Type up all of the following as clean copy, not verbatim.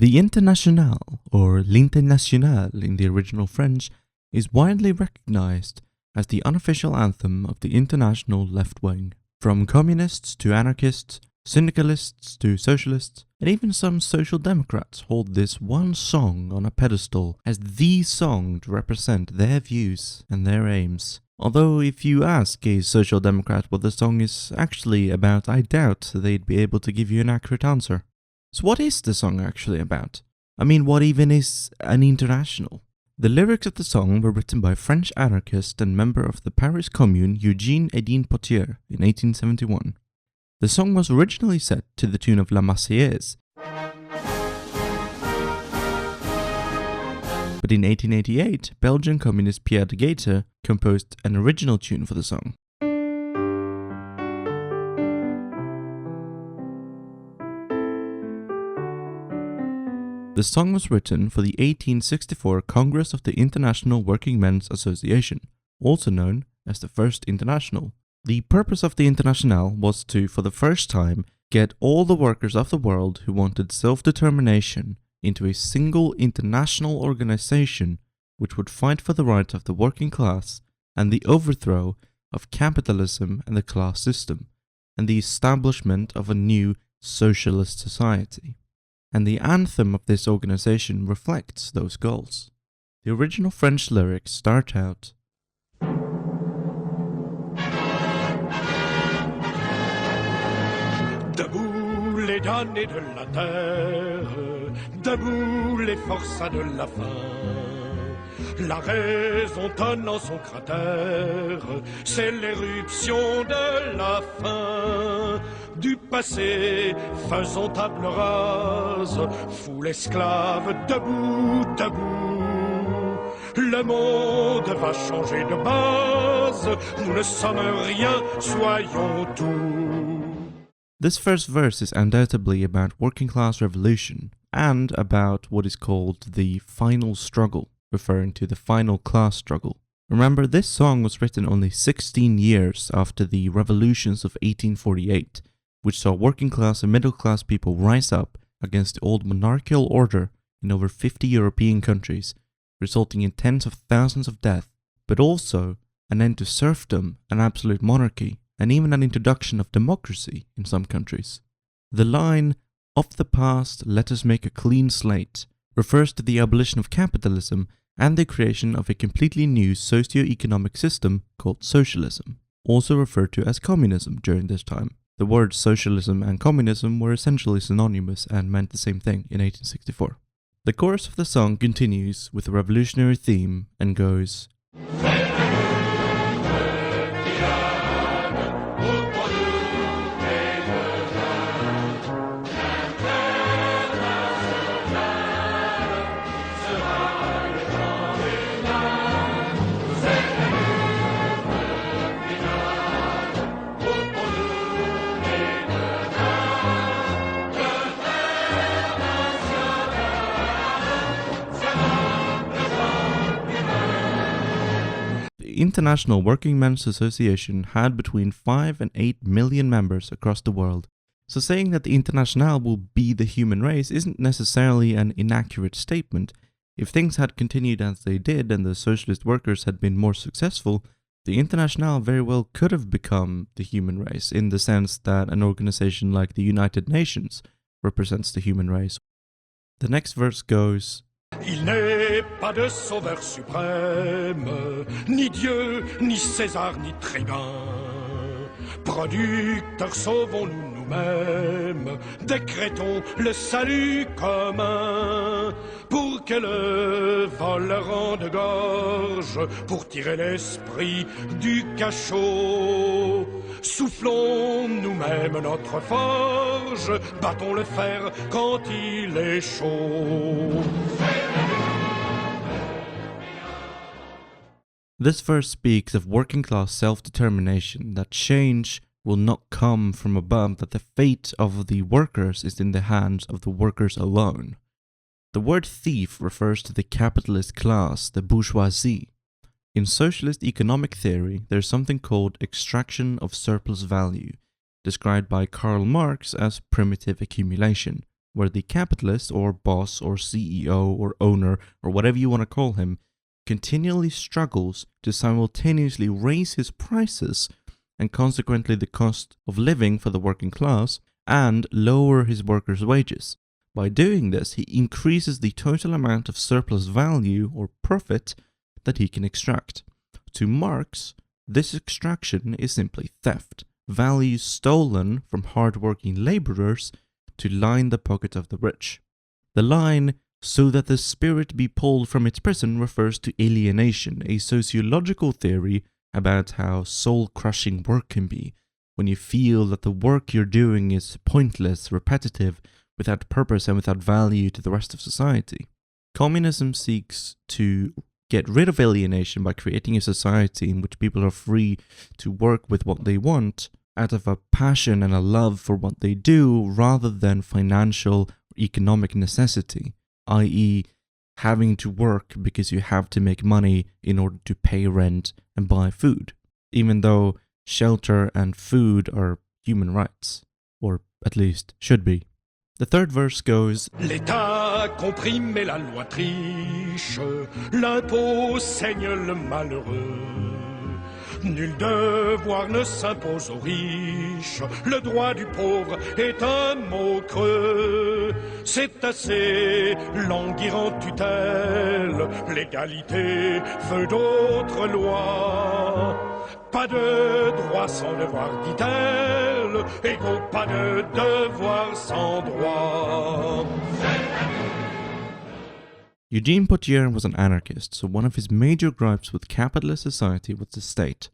The Internationale, or l'Internationale in the original French, is widely recognized as the unofficial anthem of the international left wing. From communists to anarchists, syndicalists to socialists, and even some social democrats hold this one song on a pedestal as the song to represent their views and their aims. Although if you ask a social democrat what the song is actually about, I doubt they'd be able to give you an accurate answer. So what is the song actually about? I mean, what even is an international? The lyrics of the song were written by French anarchist and member of the Paris Commune Eugène Potier in 1871. The song was originally set to the tune of La Marseillaise, but in 1888, Belgian communist Pierre de Gater composed an original tune for the song. The song was written for the 1864 Congress of the International Working Men's Association, also known as the First International. The purpose of the Internationale was to, for the first time, get all the workers of the world who wanted self-determination into a single international organization which would fight for the rights of the working class and the overthrow of capitalism and the class system, and the establishment of a new socialist society. And the anthem of this organization reflects those goals. The original French lyrics start out, Debout les damnés de la terre, debout les forçats de la faim. La raison tonne en son cratère, c'est l'éruption de la faim. Du passé, faisons table rase, foule esclave, debout, debout. Le monde va changer de base, nous ne sommes rien, soyons tout. This first verse is undoubtedly about working class revolution and about what is called the final struggle, referring to the final class struggle. Remember, this song was written only 16 years after the revolutions of 1848, which saw working class and middle class people rise up against the old monarchical order in over 50 European countries, resulting in tens of thousands of deaths, but also an end to serfdom and absolute monarchy, and even an introduction of democracy in some countries. The line, "Of the past, let us make a clean slate," refers to the abolition of capitalism and the creation of a completely new socio-economic system called socialism, also referred to as communism during this time. The words socialism and communism were essentially synonymous and meant the same thing in 1864. The chorus of the song continues with a revolutionary theme and goes, The International Working Men's Association had between 5 and 8 million members across the world, so saying that the Internationale will be the human race isn't necessarily an inaccurate statement. If things had continued as they did and the socialist workers had been more successful, the Internationale very well could have become the human race, in the sense that an organization like the United Nations represents the human race. The next verse goes, Il n'est pas de sauveur suprême, ni Dieu, ni César, ni tribun. Producteurs, sauvons-nous nous-mêmes, décrétons le salut commun, pour que le vol rende gorge, pour tirer l'esprit du cachot. Soufflons nous-mêmes notre forge, battons le fer quand il est chaud. This verse speaks of working class self-determination, that change will not come from above, that the fate of the workers is in the hands of the workers alone. The word thief refers to the capitalist class, the bourgeoisie. In socialist economic theory, there is something called extraction of surplus value, described by Karl Marx as primitive accumulation, where the capitalist or boss or CEO or owner or whatever you want to call him continually struggles to simultaneously raise his prices and consequently the cost of living for the working class and lower his workers' wages. By doing this, he increases the total amount of surplus value or profit that he can extract. To Marx, this extraction is simply theft, value stolen from hard-working laborers to line the pocket of the rich. The line, "so that the spirit be pulled from its prison," refers to alienation, a sociological theory about how soul-crushing work can be, when you feel that the work you're doing is pointless, repetitive, without purpose and without value to the rest of society. Communism seeks to get rid of alienation by creating a society in which people are free to work with what they want out of a passion and a love for what they do rather than financial or economic necessity, i.e. having to work because you have to make money in order to pay rent and buy food, even though shelter and food are human rights, or at least should be. The third verse goes, L'État comprime et la loi triche, l'impôt saigne le malheureux. Nul devoir ne s'impose aux riches, le droit du pauvre est un mot creux. C'est assez languir en tutelle, l'égalité veut d'autres lois. Pas de droit sans devoir, dit-elle, égaux, pas de devoir sans droit. Eugene Pottier was an anarchist, so one of his major gripes with capitalist society was the state.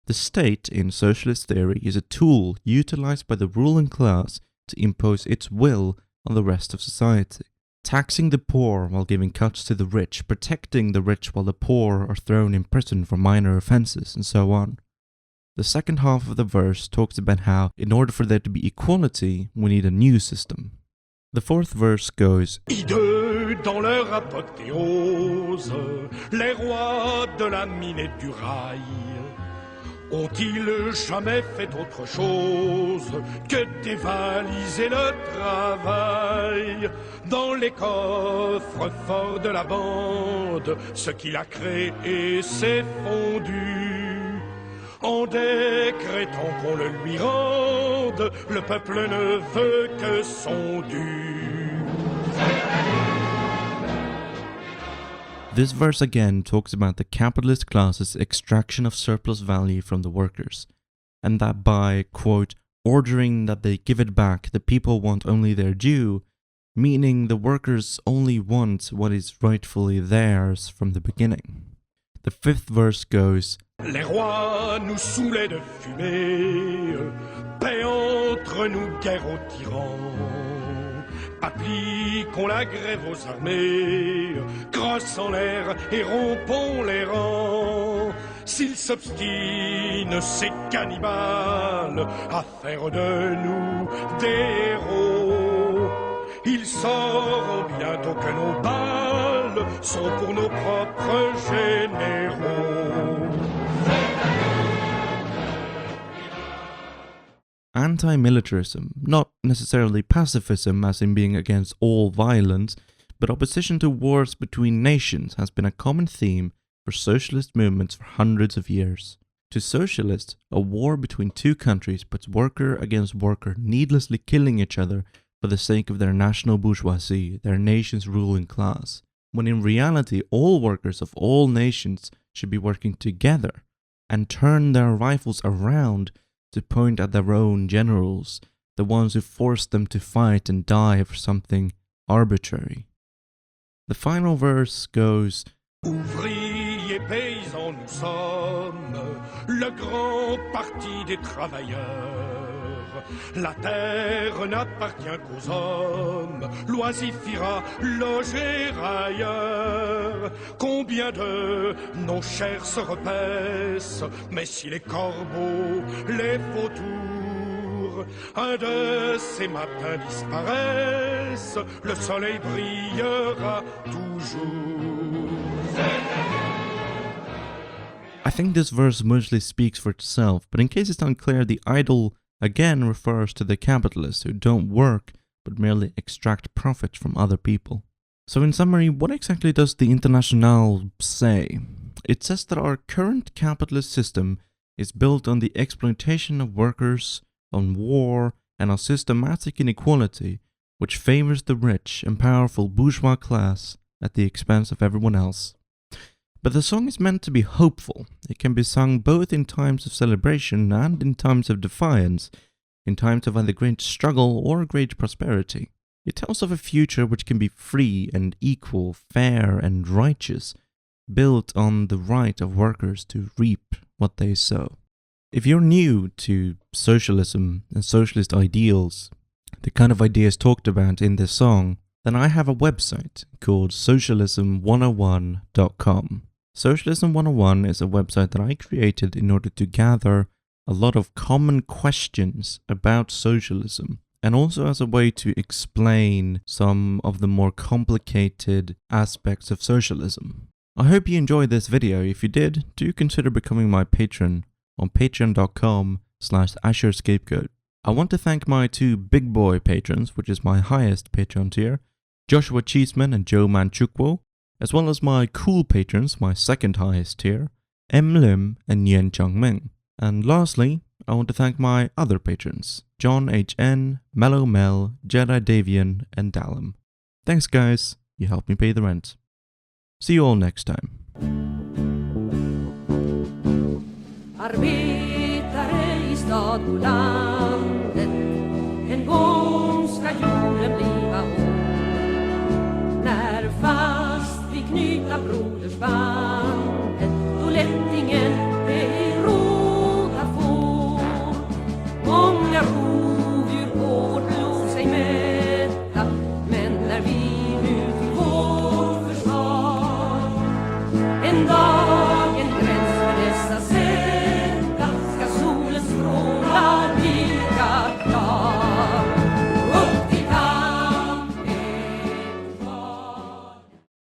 The state, in socialist theory, is a tool utilized by the ruling class to impose its will on the rest of society. Taxing the poor while giving cuts to the rich, protecting the rich while the poor are thrown in prison for minor offenses, and so on. The second half of the verse talks about how, in order for there to be equality, we need a new system. The fourth verse goes, Hideux dans leur apothéose, les rois de la mine et du rail ont-ils jamais fait autre chose que dévaliser le travail? Dans les coffres forts de la bande, ce qu'il a créé s'est fondu. En décrétant qu'on le lui rende, le peuple ne veut que son dû. This verse again talks about the capitalist class's extraction of surplus value from the workers, and that by, quote, ordering that they give it back, the people want only their due, meaning the workers only want what is rightfully theirs from the beginning. The fifth verse goes, Les rois nous saoulaient de fumée, paix entre nous, guerre aux tyrans. Appliquons la grève aux armées, crosse en l'air et rompons les rangs. S'ils s'obstinent, ces cannibales, à faire de nous des héros, ils sauront bientôt que nos balles sont pour nos propres généraux. Anti-militarism, not necessarily pacifism as in being against all violence, but opposition to wars between nations has been a common theme for socialist movements for hundreds of years. To socialists, a war between two countries puts worker against worker needlessly killing each other for the sake of their national bourgeoisie, their nation's ruling class, when in reality all workers of all nations should be working together and turn their rifles around to point at their own generals, the ones who forced them to fight and die for something arbitrary. The final verse goes, Ouvriers, paysans, nous sommes le grand parti des travailleurs. La terre n'appartient qu'aux hommes, l'oisifira loger ailleurs. Combien de nos chairs se repaissent, mais si les corbeaux, les vautours, un de ces matins disparaissent, le soleil brillera toujours. I think this verse mostly speaks for itself, but in case it's unclear, the idle again refers to the capitalists who don't work but merely extract profit from other people. So in summary, what exactly does the Internationale say? It says that our current capitalist system is built on the exploitation of workers, on war, and on systematic inequality, which favors the rich and powerful bourgeois class at the expense of everyone else. But the song is meant to be hopeful. It can be sung both in times of celebration and in times of defiance, in times of either great struggle or great prosperity. It tells of a future which can be free and equal, fair and righteous, built on the right of workers to reap what they sow. If you're new to socialism and socialist ideals, the kind of ideas talked about in this song, then I have a website called socialism101.com. Socialism 101 is a website that I created in order to gather a lot of common questions about socialism, and also as a way to explain some of the more complicated aspects of socialism. I hope you enjoyed this video. If you did, do consider becoming my patron on patreon.com/AsherScapegoat. I want to thank my two big boy patrons, which is my highest Patreon tier, Joshua Cheeseman and Joe Manchukwu, as well as my cool patrons, my second highest tier, M. Lim and Yen Changming. And lastly, I want to thank my other patrons, John H.N., Mellow Mel, Jedi Davian, and Dallum. Thanks guys, you helped me pay the rent. See you all next time. Arbetare i stad och landet, en gång ska jorden bliva hård. När fast vi knyta brodersbandet, då lättingen är råda får. Många rovdjur på vårt blod sig mätta, men när vi nu till vårt försvar en dag